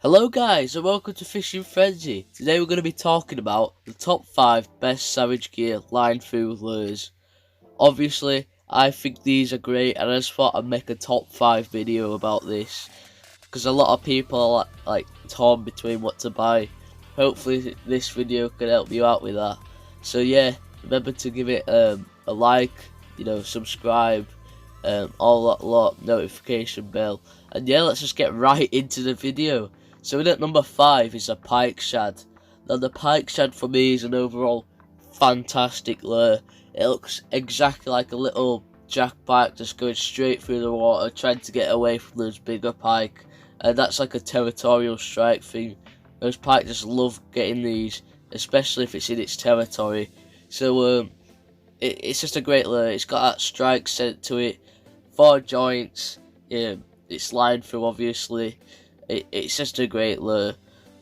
Hello guys and welcome to Fishing Frenzy. Today we're going to be talking about the top 5 best Savage Gear line through lures. Obviously I think these are great and I just thought I'd make a top 5 video about this. Because a lot of people are like torn between what to buy. Hopefully this video can help you out with that. So yeah, remember to give it a like, subscribe, all that lot, notification bell. And yeah, let's just get right into the video. So in at number 5 is a Pike Shad. Now the Pike Shad for me is an overall fantastic lure. It looks exactly like a little jack pike just going straight through the water, trying to get away from those bigger pike. And that's like a territorial strike thing. Those pike just love getting these, especially if it's in its territory. So it's just a great lure. It's got that strike sent to it, 4 joints. It's line through, obviously. It's just a great lure.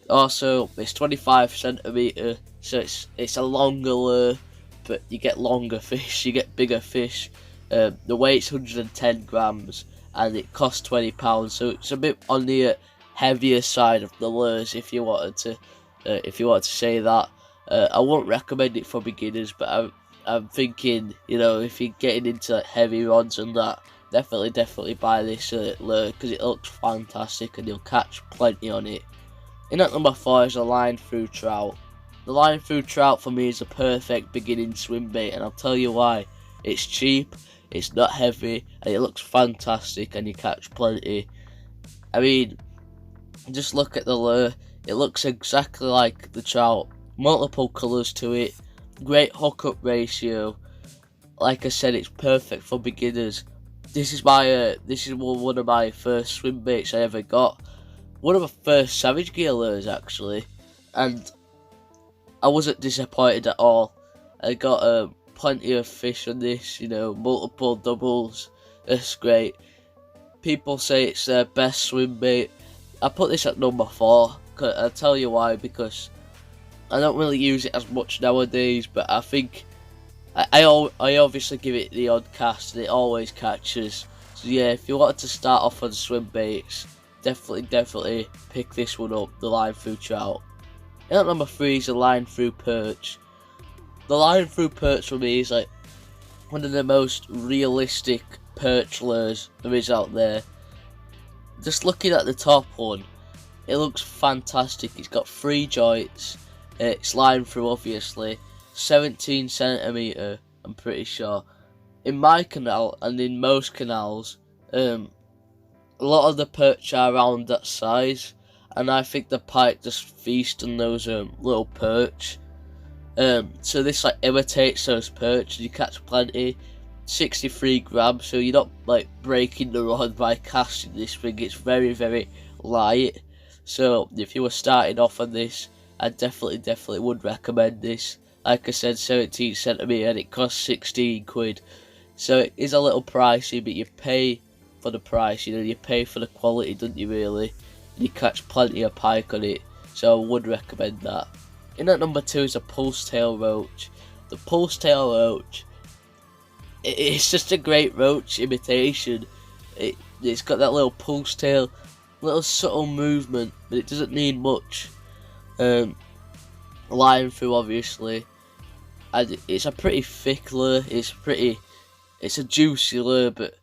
Also, it's 25 centimeter, so it's a longer lure, but you get longer fish, you get bigger fish. The weight's 110 grams, and it costs £20, so it's a bit on the heavier side of the lures, if you wanted to say that. I won't recommend it for beginners, but I'm thinking, if you're getting into like heavy rods and that, definitely buy this lure because it looks fantastic and you'll catch plenty on it. In at number 4 is a line through trout. The line through trout for me is a perfect beginning swim bait, and I'll tell you why. It's cheap, it's not heavy, and it looks fantastic and you catch plenty. I mean, just look at the lure. It looks exactly like the trout. Multiple colours to it. Great hookup ratio. Like I said, it's perfect for beginners. This is one of my first swim baits I ever got. One of my first Savage Gear lures actually, and I wasn't disappointed at all. I got plenty of fish on this, multiple doubles. It's great. People say it's their best swim bait. I put this at number 4. I'll tell you why, because I don't really use it as much nowadays, but I think I obviously give it the odd cast and it always catches. So yeah, if you wanted to start off on swim baits, definitely pick this one up, the line through trout. And at number 3 is a line through perch. The line through perch for me is like one of the most realistic perch lures there is out there. Just looking at the top one, it looks fantastic. It's got 3 joints. It's line through, obviously. 17 centimeter, I'm pretty sure. In my canal and in most canals, a lot of the perch are around that size, and I think the pike just feast on those little perch. So this like imitates those perch, and you catch plenty. 63 grams, so you're not like breaking the rod by casting this thing. It's very light. So if you were starting off on this, I definitely would recommend this. Like I said, 17 centimeter, and it costs 16 quid. So it is a little pricey, but you pay for the price. You pay for the quality, don't you? Really, you catch plenty of pike on it. So I would recommend that. In at number 2 is a pulse tail roach. The pulse tail roach, it's just a great roach imitation. It's got that little pulse tail, little subtle movement, but it doesn't need much. Line through, obviously, and it's a pretty thick lure. It's a juicy lure, but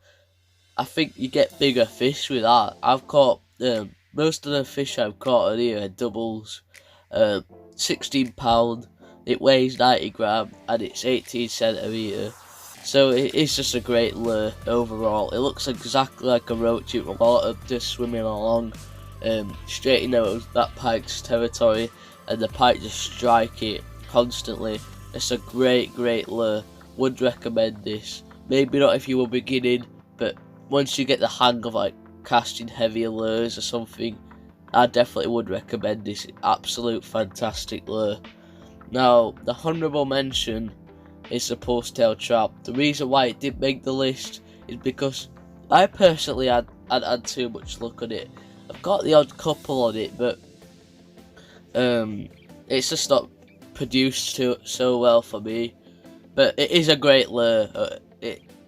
I think you get bigger fish with that. I've caught most of the fish I've caught on here are doubles. 16 pound, it weighs 90 grams, and it's 18 centimeter. So it's just a great lure overall. It looks exactly like a roach in the water, just swimming along, straight into that pike's territory, and the pike just strike it constantly. It's a great lure. Would recommend this. Maybe not if you were beginning, but once you get the hang of like casting heavier lures or something, I definitely would recommend this. Absolute fantastic lure. Now the honourable mention is the pulse tail trout. The reason why it didn't make the list is because I personally had too much luck on it. I've got the odd couple on it, but it's just not produced so well for me. But it is a great lure.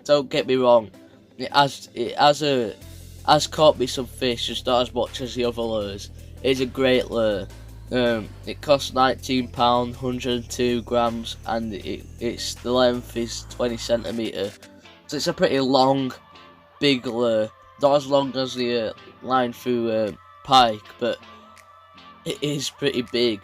Don't get me wrong. It has has caught me some fish, just not as much as the other lures. It's a great lure. It costs £19, 102 grams, and the length is 20 centimetres. So it's a pretty long, big lure. Not as long as the line through pike, but it is pretty big,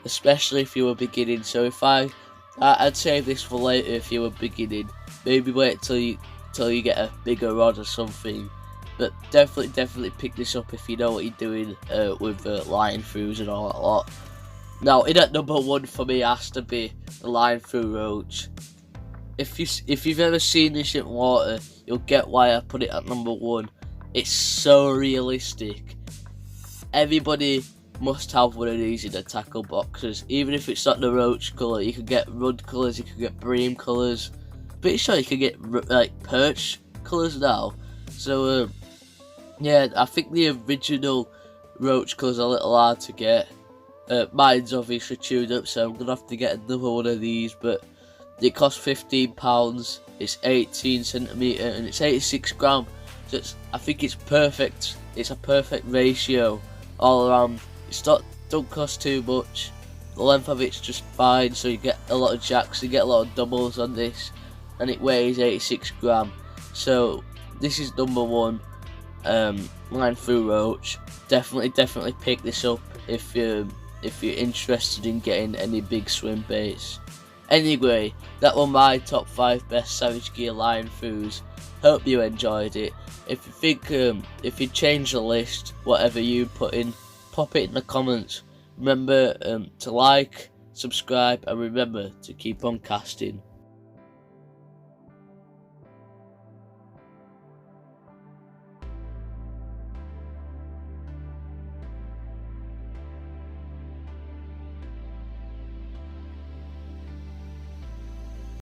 especially if you were beginning. So if I'd save this for later if you were beginning. Maybe wait till you get a bigger rod or something. But definitely pick this up if you know what you're doing with line throughs and all that lot. Now, in at number 1 for me has to be the line through roach. If you've ever seen this in water, you'll get why I put it at number 1. It's so realistic. Everybody must have one of these in their tackle boxes. Even if it's not the roach colour, you can get rudd colours, you can get bream colours. Pretty sure you can get like perch colours now. So yeah, I think the original roach colours are a little hard to get. Mine's obviously chewed up, so I'm gonna have to get another one of these. But it costs £15. It's 18 centimetre and it's 86 gram. So I think it's perfect. It's a perfect ratio all around. Don't cost too much. The length of it's just fine, so you get a lot of jacks, you get a lot of doubles on this, and it weighs 86 gram. So this is number 1. Line through roach. Definitely pick this up if you're interested in getting any big swim baits. Anyway, that were my top 5 best Savage Gear line throughs. Hope you enjoyed it. If you think if you change the list, whatever you put in, pop it in the comments. Remember to like, subscribe, and remember to keep on casting.